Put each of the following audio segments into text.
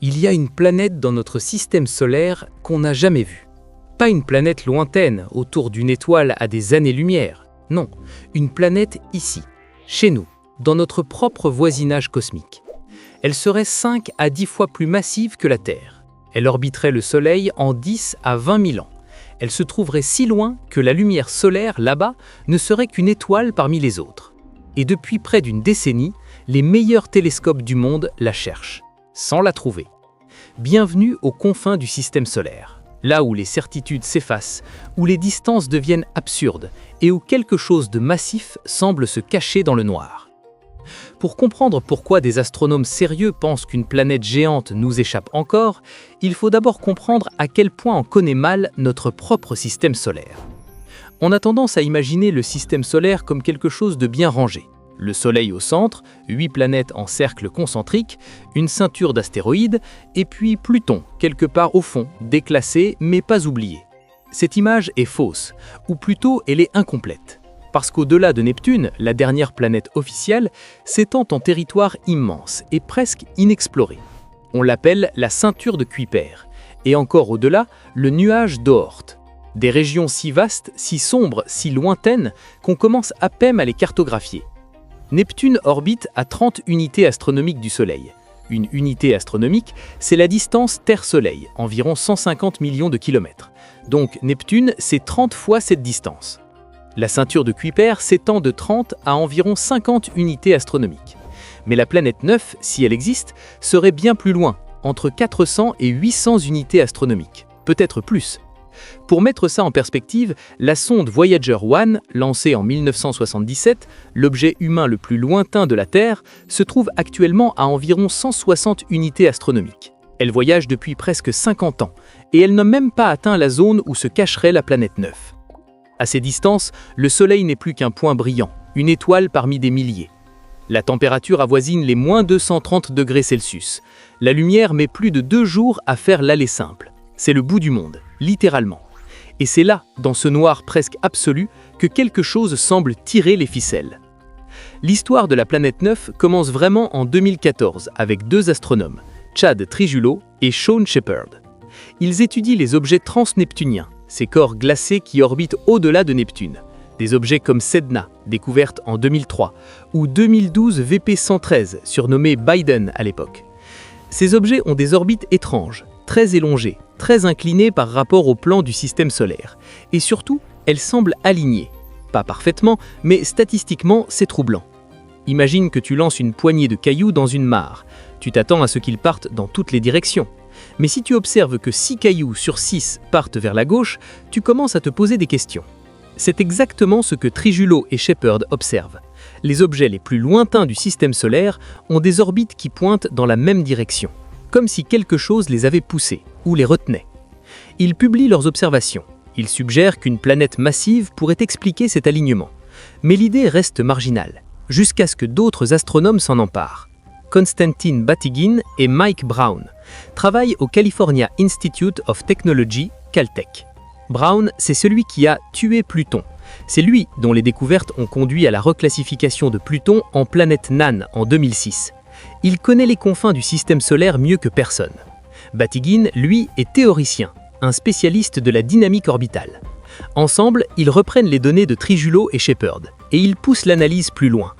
Il y a une planète dans notre système solaire qu'on n'a jamais vue. Pas une planète lointaine, autour d'une étoile à des années-lumière. Non, une planète ici, chez nous, dans notre propre voisinage cosmique. Elle serait 5 à 10 fois plus massive que la Terre. Elle orbiterait le Soleil en 10 à 20 000 ans. Elle se trouverait si loin que la lumière solaire, là-bas, ne serait qu'une étoile parmi les autres. Et depuis près d'une décennie, les meilleurs télescopes du monde la cherchent, sans la trouver. Bienvenue aux confins du système solaire, là où les certitudes s'effacent, où les distances deviennent absurdes et où quelque chose de massif semble se cacher dans le noir. Pour comprendre pourquoi des astronomes sérieux pensent qu'une planète géante nous échappe encore, il faut d'abord comprendre à quel point on connaît mal notre propre système solaire. On a tendance à imaginer le système solaire comme quelque chose de bien rangé. Le Soleil au centre, 8 planètes en cercle concentrique, une ceinture d'astéroïdes, et puis Pluton, quelque part au fond, déclassé mais pas oublié. Cette image est fausse, ou plutôt elle est incomplète. Parce qu'au-delà de Neptune, la dernière planète officielle, s'étend en territoire immense et presque inexploré. On l'appelle la ceinture de Kuiper, et encore au-delà, le nuage d'Oort. Des régions si vastes, si sombres, si lointaines, qu'on commence à peine à les cartographier. Neptune orbite à 30 unités astronomiques du Soleil. Une unité astronomique, c'est la distance Terre-Soleil, environ 150 millions de kilomètres. Donc Neptune, c'est 30 fois cette distance. La ceinture de Kuiper s'étend de 30 à environ 50 unités astronomiques. Mais la planète 9, si elle existe, serait bien plus loin, entre 400 et 800 unités astronomiques, peut-être plus. Pour mettre ça en perspective, la sonde Voyager 1, lancée en 1977, l'objet humain le plus lointain de la Terre, se trouve actuellement à environ 160 unités astronomiques. Elle voyage depuis presque 50 ans, et elle n'a même pas atteint la zone où se cacherait la planète 9. À ces distances, le Soleil n'est plus qu'un point brillant, une étoile parmi des milliers. La température avoisine les moins 230 degrés Celsius. La lumière met plus de 2 jours à faire l'aller simple. C'est le bout du monde, littéralement. Et c'est là, dans ce noir presque absolu, que quelque chose semble tirer les ficelles. L'histoire de la planète 9 commence vraiment en 2014 avec 2 astronomes, Chad Trujillo et Sean Shepard. Ils étudient les objets transneptuniens, ces corps glacés qui orbitent au-delà de Neptune. Des objets comme Sedna, découverte en 2003, ou 2012 VP113, surnommé Biden à l'époque. Ces objets ont des orbites étranges, très élongées, très inclinées par rapport au plan du système solaire. Et surtout, elles semblent alignées. Pas parfaitement, mais statistiquement, c'est troublant. Imagine que tu lances une poignée de cailloux dans une mare. Tu t'attends à ce qu'ils partent dans toutes les directions. Mais si tu observes que 6 cailloux sur 6 partent vers la gauche, tu commences à te poser des questions. C'est exactement ce que Trujillo et Shepard observent. Les objets les plus lointains du système solaire ont des orbites qui pointent dans la même direction, comme si quelque chose les avait poussés ou les retenait. Ils publient leurs observations. Ils suggèrent qu'une planète massive pourrait expliquer cet alignement. Mais l'idée reste marginale, jusqu'à ce que d'autres astronomes s'en emparent. Konstantin Batygin et Mike Brown travaillent au California Institute of Technology, Caltech. Brown, c'est celui qui a tué Pluton. C'est lui dont les découvertes ont conduit à la reclassification de Pluton en planète naine en 2006. Il connaît les confins du système solaire mieux que personne. Batygin, lui, est théoricien, un spécialiste de la dynamique orbitale. Ensemble, ils reprennent les données de Trujillo et Shepard, et ils poussent l'analyse plus loin.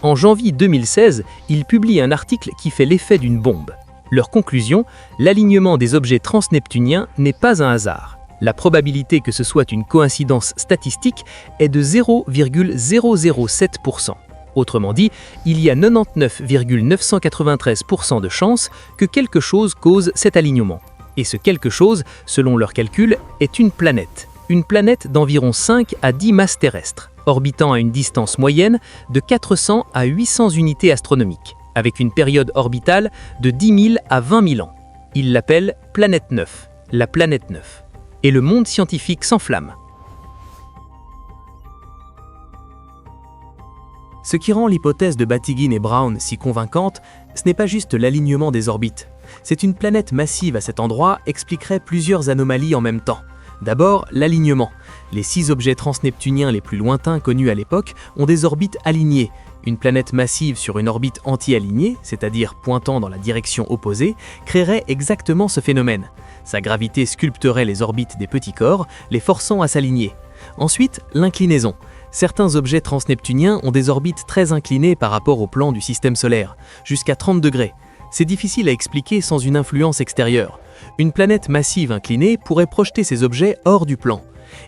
En janvier 2016, ils publient un article qui fait l'effet d'une bombe. Leur conclusion, l'alignement des objets transneptuniens n'est pas un hasard. La probabilité que ce soit une coïncidence statistique est de 0,007%. Autrement dit, il y a 99,993% de chances que quelque chose cause cet alignement. Et ce quelque chose, selon leurs calculs, est une planète. Une planète d'environ 5 à 10 masses terrestres, orbitant à une distance moyenne de 400 à 800 unités astronomiques, avec une période orbitale de 10 000 à 20 000 ans. Ils l'appellent Planète 9, la planète 9. Et le monde scientifique s'enflamme. Ce qui rend l'hypothèse de Batygin et Brown si convaincante, ce n'est pas juste l'alignement des orbites. C'est une planète massive à cet endroit expliquerait plusieurs anomalies en même temps. D'abord, l'alignement. Les 6 objets transneptuniens les plus lointains connus à l'époque ont des orbites alignées. Une planète massive sur une orbite anti-alignée, c'est-à-dire pointant dans la direction opposée, créerait exactement ce phénomène. Sa gravité sculpterait les orbites des petits corps, les forçant à s'aligner. Ensuite, l'inclinaison. Certains objets transneptuniens ont des orbites très inclinées par rapport au plan du système solaire, jusqu'à 30 degrés. C'est difficile à expliquer sans une influence extérieure. Une planète massive inclinée pourrait projeter ces objets hors du plan.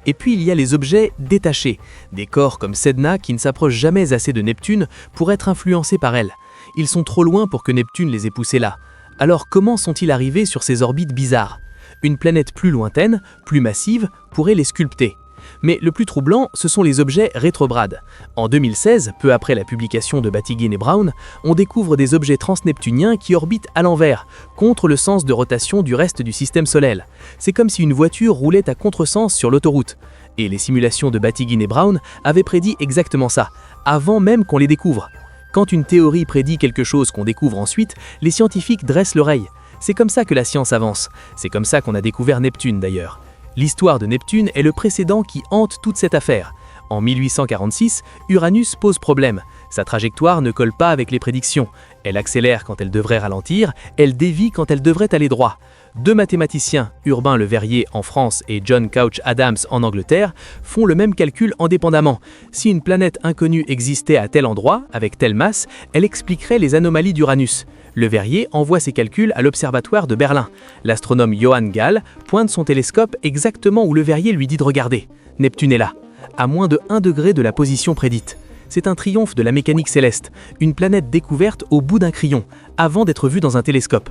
Et puis il y a les objets détachés. Des corps comme Sedna qui ne s'approchent jamais assez de Neptune pour être influencés par elle. Ils sont trop loin pour que Neptune les ait poussés là. Alors comment sont-ils arrivés sur ces orbites bizarres? Une planète plus lointaine, plus massive, pourrait les sculpter. Mais le plus troublant, ce sont les objets rétrogrades. En 2016, peu après la publication de Batygin et Brown, on découvre des objets transneptuniens qui orbitent à l'envers, contre le sens de rotation du reste du système solaire. C'est comme si une voiture roulait à contresens sur l'autoroute. Et les simulations de Batygin et Brown avaient prédit exactement ça, avant même qu'on les découvre. Quand une théorie prédit quelque chose qu'on découvre ensuite, les scientifiques dressent l'oreille. C'est comme ça que la science avance. C'est comme ça qu'on a découvert Neptune d'ailleurs. L'histoire de Neptune est le précédent qui hante toute cette affaire. En 1846, Uranus pose problème. Sa trajectoire ne colle pas avec les prédictions. Elle accélère quand elle devrait ralentir, elle dévie quand elle devrait aller droit. 2 mathématiciens, Urbain Le Verrier en France et John Couch Adams en Angleterre, font le même calcul indépendamment. Si une planète inconnue existait à tel endroit, avec telle masse, elle expliquerait les anomalies d'Uranus. Le Verrier envoie ses calculs à l'observatoire de Berlin. L'astronome Johann Galle pointe son télescope exactement où Le Verrier lui dit de regarder. Neptune est là, à moins de 1 degré de la position prédite. C'est un triomphe de la mécanique céleste, une planète découverte au bout d'un crayon, avant d'être vue dans un télescope.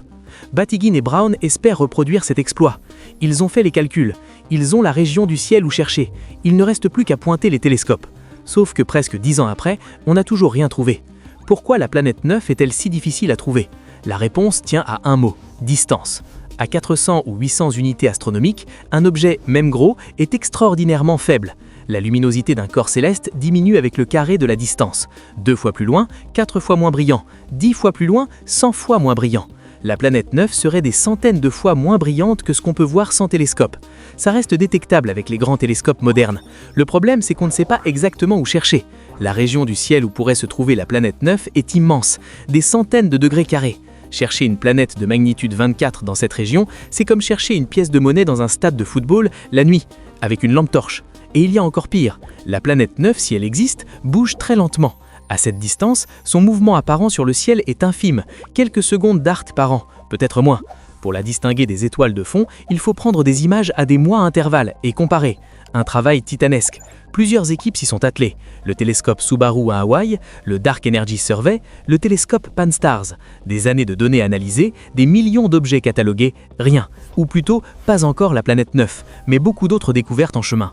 Batygin et Brown espèrent reproduire cet exploit. Ils ont fait les calculs, ils ont la région du ciel où chercher, il ne reste plus qu'à pointer les télescopes. Sauf que presque 10 ans après, on n'a toujours rien trouvé. Pourquoi la planète 9 est-elle si difficile à trouver? La réponse tient à un mot, distance. À 400 ou 800 unités astronomiques, un objet, même gros, est extraordinairement faible. La luminosité d'un corps céleste diminue avec le carré de la distance. 2 fois plus loin, 4 fois moins brillant. 10 fois plus loin, 100 fois moins brillant. La planète 9 serait des centaines de fois moins brillante que ce qu'on peut voir sans télescope. Ça reste détectable avec les grands télescopes modernes. Le problème, c'est qu'on ne sait pas exactement où chercher. La région du ciel où pourrait se trouver la planète 9 est immense, des centaines de degrés carrés. Chercher une planète de magnitude 24 dans cette région, c'est comme chercher une pièce de monnaie dans un stade de football la nuit, avec une lampe torche. Et il y a encore pire, la planète 9, si elle existe, bouge très lentement. À cette distance, son mouvement apparent sur le ciel est infime, quelques secondes d'arc par an, peut-être moins. Pour la distinguer des étoiles de fond, il faut prendre des images à des mois intervalles et comparer. Un travail titanesque. Plusieurs équipes s'y sont attelées. Le télescope Subaru à Hawaï, le Dark Energy Survey, le télescope Pan-STARRS. Des années de données analysées, des millions d'objets catalogués, rien. Ou plutôt, pas encore la planète 9, mais beaucoup d'autres découvertes en chemin.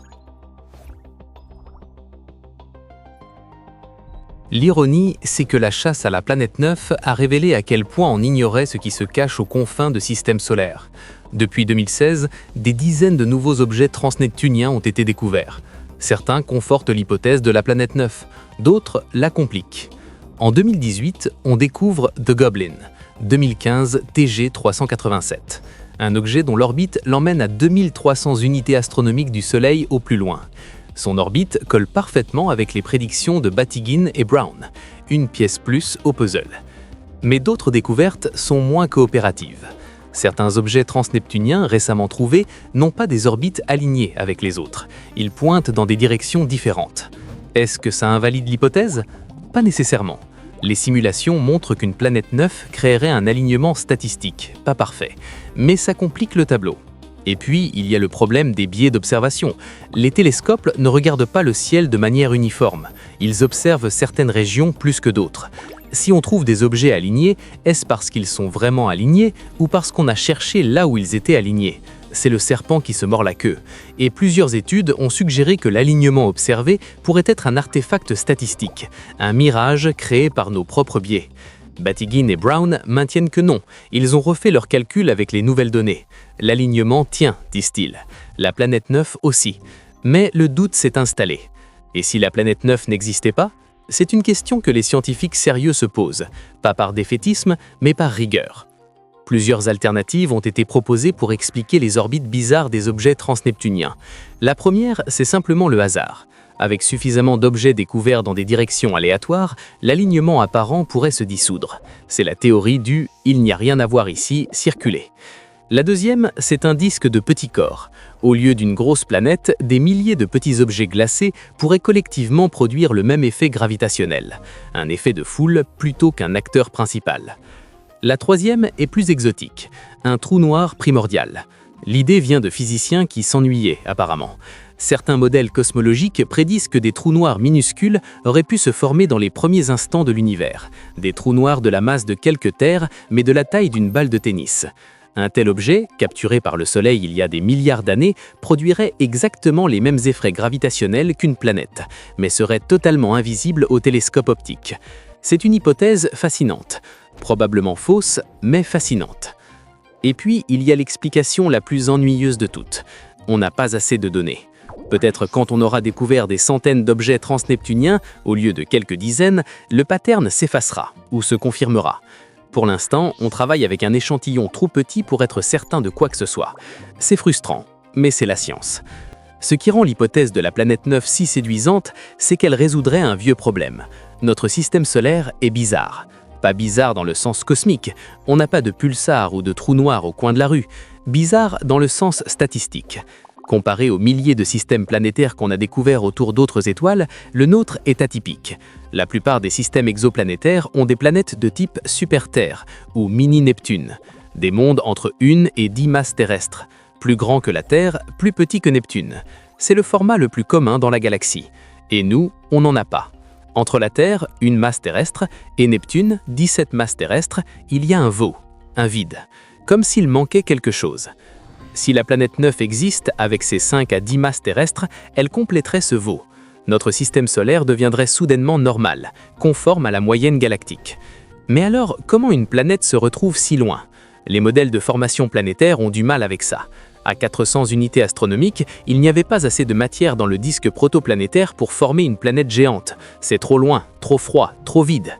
L'ironie, c'est que la chasse à la planète 9 a révélé à quel point on ignorait ce qui se cache aux confins de systèmes solaires. Depuis 2016, des dizaines de nouveaux objets transneptuniens ont été découverts. Certains confortent l'hypothèse de la planète 9, d'autres la compliquent. En 2018, on découvre The Goblin, 2015 TG 387, un objet dont l'orbite l'emmène à 2300 unités astronomiques du Soleil au plus loin. Son orbite colle parfaitement avec les prédictions de Batygin et Brown, une pièce plus au puzzle. Mais d'autres découvertes sont moins coopératives. Certains objets transneptuniens récemment trouvés n'ont pas des orbites alignées avec les autres. Ils pointent dans des directions différentes. Est-ce que ça invalide l'hypothèse? Pas nécessairement. Les simulations montrent qu'une planète 9 créerait un alignement statistique, pas parfait. Mais ça complique le tableau. Et puis, il y a le problème des biais d'observation. Les télescopes ne regardent pas le ciel de manière uniforme. Ils observent certaines régions plus que d'autres. Si on trouve des objets alignés, est-ce parce qu'ils sont vraiment alignés ou parce qu'on a cherché là où ils étaient alignés? C'est le serpent qui se mord la queue. Et plusieurs études ont suggéré que l'alignement observé pourrait être un artefact statistique, un mirage créé par nos propres biais. Batygin et Brown maintiennent que non, ils ont refait leurs calculs avec les nouvelles données. L'alignement tient, disent-ils. La planète 9 aussi. Mais le doute s'est installé. Et si la planète 9 n'existait pas? C'est une question que les scientifiques sérieux se posent, pas par défaitisme, mais par rigueur. Plusieurs alternatives ont été proposées pour expliquer les orbites bizarres des objets transneptuniens. La première, c'est simplement le hasard. Avec suffisamment d'objets découverts dans des directions aléatoires, l'alignement apparent pourrait se dissoudre. C'est la théorie du « il n'y a rien à voir ici » circuler. La deuxième, c'est un disque de petits corps. Au lieu d'une grosse planète, des milliers de petits objets glacés pourraient collectivement produire le même effet gravitationnel. Un effet de foule plutôt qu'un acteur principal. La troisième est plus exotique, un trou noir primordial. L'idée vient de physiciens qui s'ennuyaient apparemment. Certains modèles cosmologiques prédisent que des trous noirs minuscules auraient pu se former dans les premiers instants de l'univers. Des trous noirs de la masse de quelques terres, mais de la taille d'une balle de tennis. Un tel objet, capturé par le Soleil il y a des milliards d'années, produirait exactement les mêmes effets gravitationnels qu'une planète, mais serait totalement invisible au télescope optique. C'est une hypothèse fascinante. Probablement fausse, mais fascinante. Et puis, il y a l'explication la plus ennuyeuse de toutes. On n'a pas assez de données. Peut-être quand on aura découvert des centaines d'objets transneptuniens, au lieu de quelques dizaines, le pattern s'effacera ou se confirmera. Pour l'instant, on travaille avec un échantillon trop petit pour être certain de quoi que ce soit. C'est frustrant, mais c'est la science. Ce qui rend l'hypothèse de la planète 9 si séduisante, c'est qu'elle résoudrait un vieux problème. Notre système solaire est bizarre. Pas bizarre dans le sens cosmique, on n'a pas de pulsar ou de trou noir au coin de la rue. Bizarre dans le sens statistique. Comparé aux milliers de systèmes planétaires qu'on a découverts autour d'autres étoiles, le nôtre est atypique. La plupart des systèmes exoplanétaires ont des planètes de type super-Terre ou mini-Neptune, des mondes entre 1 et 10 masses terrestres, plus grands que la Terre, plus petits que Neptune. C'est le format le plus commun dans la galaxie. Et nous, on n'en a pas. Entre la Terre, une masse terrestre, et Neptune, 17 masses terrestres, il y a un veau, un vide, comme s'il manquait quelque chose. Si la planète 9 existe avec ses 5 à 10 masses terrestres, elle compléterait ce veau. Notre système solaire deviendrait soudainement normal, conforme à la moyenne galactique. Mais alors, comment une planète se retrouve si loin? Les modèles de formation planétaire ont du mal avec ça. À 400 unités astronomiques, il n'y avait pas assez de matière dans le disque protoplanétaire pour former une planète géante. C'est trop loin, trop froid, trop vide.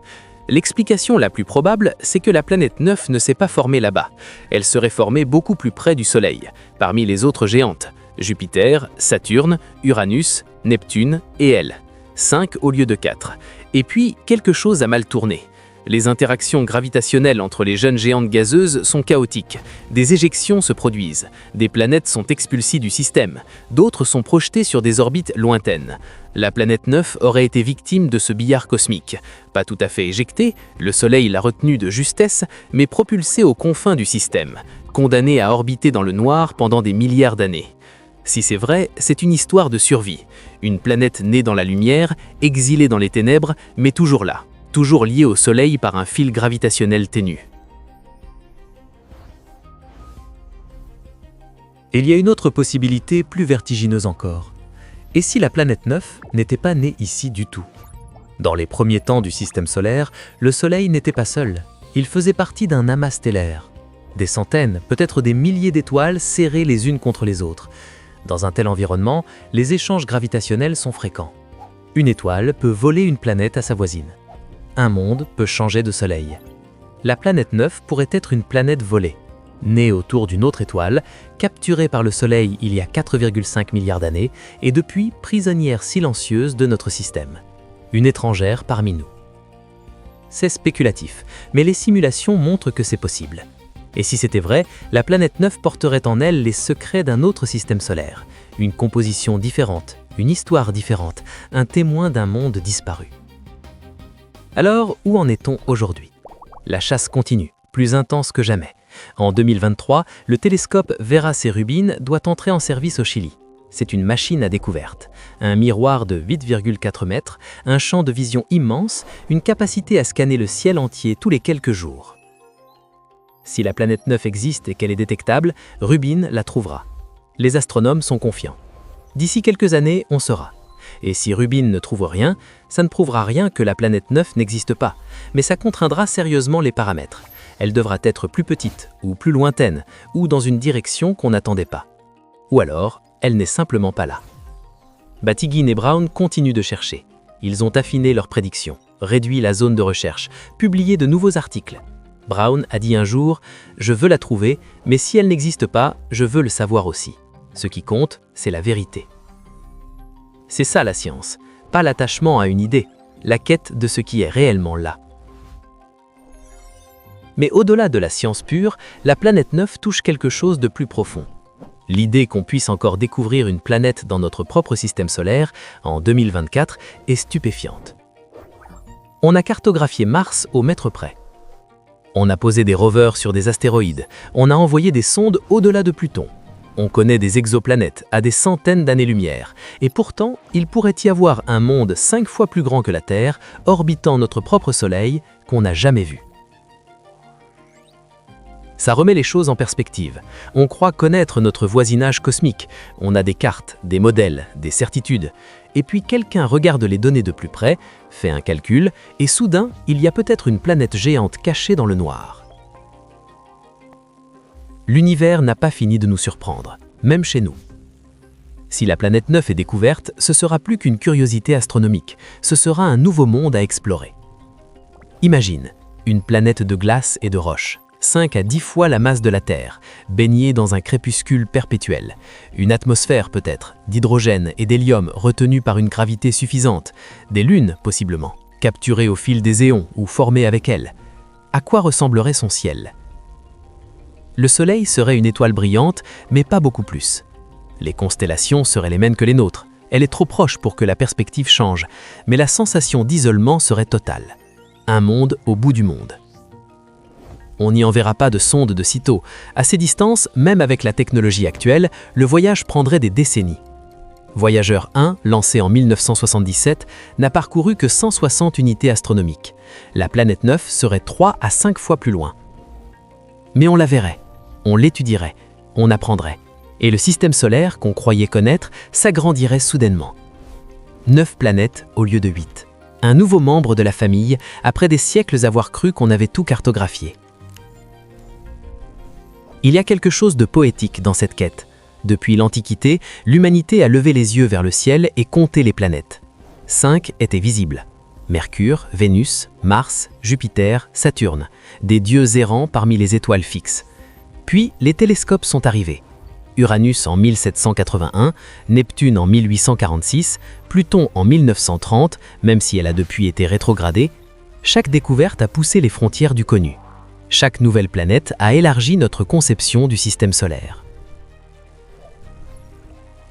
L'explication la plus probable, c'est que la planète 9 ne s'est pas formée là-bas. Elle serait formée beaucoup plus près du Soleil, parmi les autres géantes. Jupiter, Saturne, Uranus, Neptune et elle. 5 au lieu de 4. Et puis, quelque chose a mal tourné. Les interactions gravitationnelles entre les jeunes géantes gazeuses sont chaotiques. Des éjections se produisent, des planètes sont expulsées du système, d'autres sont projetées sur des orbites lointaines. La planète 9 aurait été victime de ce billard cosmique. Pas tout à fait éjectée, le Soleil l'a retenue de justesse, mais propulsée aux confins du système, condamnée à orbiter dans le noir pendant des milliards d'années. Si c'est vrai, c'est une histoire de survie. Une planète née dans la lumière, exilée dans les ténèbres, mais toujours là. Toujours lié au Soleil par un fil gravitationnel ténu. Il y a une autre possibilité plus vertigineuse encore. Et si la planète 9 n'était pas née ici du tout? Dans les premiers temps du système solaire, le Soleil n'était pas seul. Il faisait partie d'un amas stellaire. Des centaines, peut-être des milliers d'étoiles serrées les unes contre les autres. Dans un tel environnement, les échanges gravitationnels sont fréquents. Une étoile peut voler une planète à sa voisine. Un monde peut changer de soleil. La planète 9 pourrait être une planète volée, née autour d'une autre étoile, capturée par le Soleil il y a 4,5 milliards d'années et depuis prisonnière silencieuse de notre système. Une étrangère parmi nous. C'est spéculatif, mais les simulations montrent que c'est possible. Et si c'était vrai, la planète 9 porterait en elle les secrets d'un autre système solaire, une composition différente, une histoire différente, un témoin d'un monde disparu. Alors, où en est-on aujourd'hui? La chasse continue, plus intense que jamais. En 2023, le télescope Vera C. Rubin doit entrer en service au Chili. C'est une machine à découverte, un miroir de 8,4 mètres, un champ de vision immense, une capacité à scanner le ciel entier tous les quelques jours. Si la planète 9 existe et qu'elle est détectable, Rubin la trouvera. Les astronomes sont confiants. D'ici quelques années, on saura. Et si Rubin ne trouve rien, ça ne prouvera rien que la planète 9 n'existe pas, mais ça contraindra sérieusement les paramètres. Elle devra être plus petite, ou plus lointaine, ou dans une direction qu'on n'attendait pas. Ou alors, elle n'est simplement pas là. Batygin et Brown continuent de chercher. Ils ont affiné leurs prédictions, réduit la zone de recherche, publié de nouveaux articles. Brown a dit un jour « Je veux la trouver, mais si elle n'existe pas, je veux le savoir aussi. Ce qui compte, c'est la vérité. » C'est ça la science, pas l'attachement à une idée, la quête de ce qui est réellement là. Mais au-delà de la science pure, la planète 9 touche quelque chose de plus profond. L'idée qu'on puisse encore découvrir une planète dans notre propre système solaire, en 2024, est stupéfiante. On a cartographié Mars au mètre près. On a posé des rovers sur des astéroïdes, on a envoyé des sondes au-delà de Pluton. On connaît des exoplanètes à des centaines d'années-lumière, et pourtant, il pourrait y avoir un monde 5 fois plus grand que la Terre, orbitant notre propre Soleil, qu'on n'a jamais vu. Ça remet les choses en perspective. On croit connaître notre voisinage cosmique, on a des cartes, des modèles, des certitudes, et puis quelqu'un regarde les données de plus près, fait un calcul, et soudain, il y a peut-être une planète géante cachée dans le noir. L'univers n'a pas fini de nous surprendre, même chez nous. Si la planète 9 est découverte, ce sera plus qu'une curiosité astronomique, ce sera un nouveau monde à explorer. Imagine, une planète de glace et de roches, 5 à 10 fois la masse de la Terre, baignée dans un crépuscule perpétuel. Une atmosphère peut-être, d'hydrogène et d'hélium retenue par une gravité suffisante, des lunes possiblement, capturées au fil des éons ou formées avec elles. À quoi ressemblerait son ciel ? Le Soleil serait une étoile brillante, mais pas beaucoup plus. Les constellations seraient les mêmes que les nôtres. Elle est trop proche pour que la perspective change, mais la sensation d'isolement serait totale. Un monde au bout du monde. On n'y enverra pas de sonde de sitôt. À ces distances, même avec la technologie actuelle, le voyage prendrait des décennies. Voyageur 1, lancé en 1977, n'a parcouru que 160 unités astronomiques. La planète 9 serait 3 à 5 fois plus loin. Mais on la verrait, on l'étudierait, on apprendrait. Et le système solaire qu'on croyait connaître s'agrandirait soudainement. 9 planètes au lieu de 8. Un nouveau membre de la famille, après des siècles avoir cru qu'on avait tout cartographié. Il y a quelque chose de poétique dans cette quête. Depuis l'Antiquité, l'humanité a levé les yeux vers le ciel et compté les planètes. 5 étaient visibles. Mercure, Vénus, Mars, Jupiter, Saturne, des dieux errants parmi les étoiles fixes. Puis les télescopes sont arrivés. Uranus en 1781, Neptune en 1846, Pluton en 1930, même si elle a depuis été rétrogradée. Chaque découverte a poussé les frontières du connu. Chaque nouvelle planète a élargi notre conception du système solaire.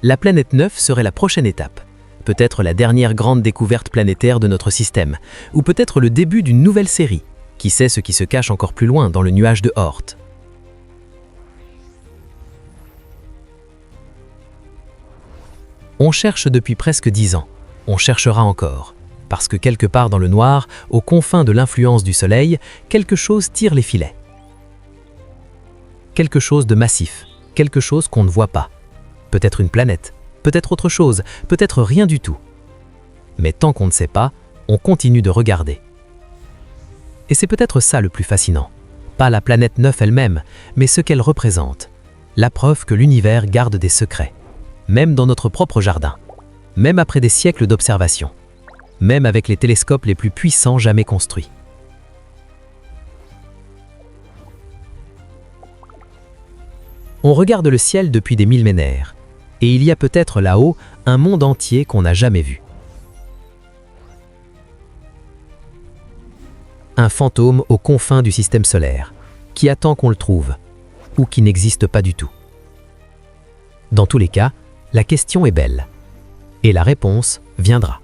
La planète 9 serait la prochaine étape. Peut-être la dernière grande découverte planétaire de notre système, ou peut-être le début d'une nouvelle série. Qui sait ce qui se cache encore plus loin dans le nuage de Oort. On cherche depuis presque 10 ans. On cherchera encore. Parce que quelque part dans le noir, aux confins de l'influence du Soleil, quelque chose tire les filets. Quelque chose de massif, quelque chose qu'on ne voit pas. Peut-être une planète, peut-être autre chose, peut-être rien du tout. Mais tant qu'on ne sait pas, on continue de regarder. Et c'est peut-être ça le plus fascinant. Pas la planète 9 elle-même, mais ce qu'elle représente. La preuve que l'univers garde des secrets. Même dans notre propre jardin. Même après des siècles d'observation. Même avec les télescopes les plus puissants jamais construits. On regarde le ciel depuis des millénaires, et il y a peut-être là-haut un monde entier qu'on n'a jamais vu. Un fantôme aux confins du système solaire, qui attend qu'on le trouve, ou qui n'existe pas du tout. Dans tous les cas, la question est belle, et la réponse viendra.